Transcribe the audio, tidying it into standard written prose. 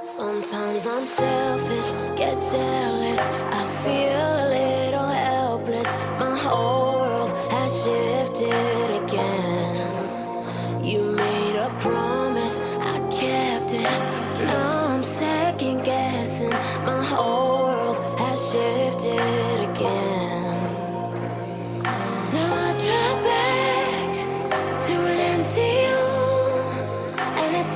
Sometimes I'm selfish, get jealous, I feel a little helpless. My whole world has shifted again. You made a promise, I kept it. Now I'm second guessing. My whole world has shifted again. Now I drive back to an empty room, and it's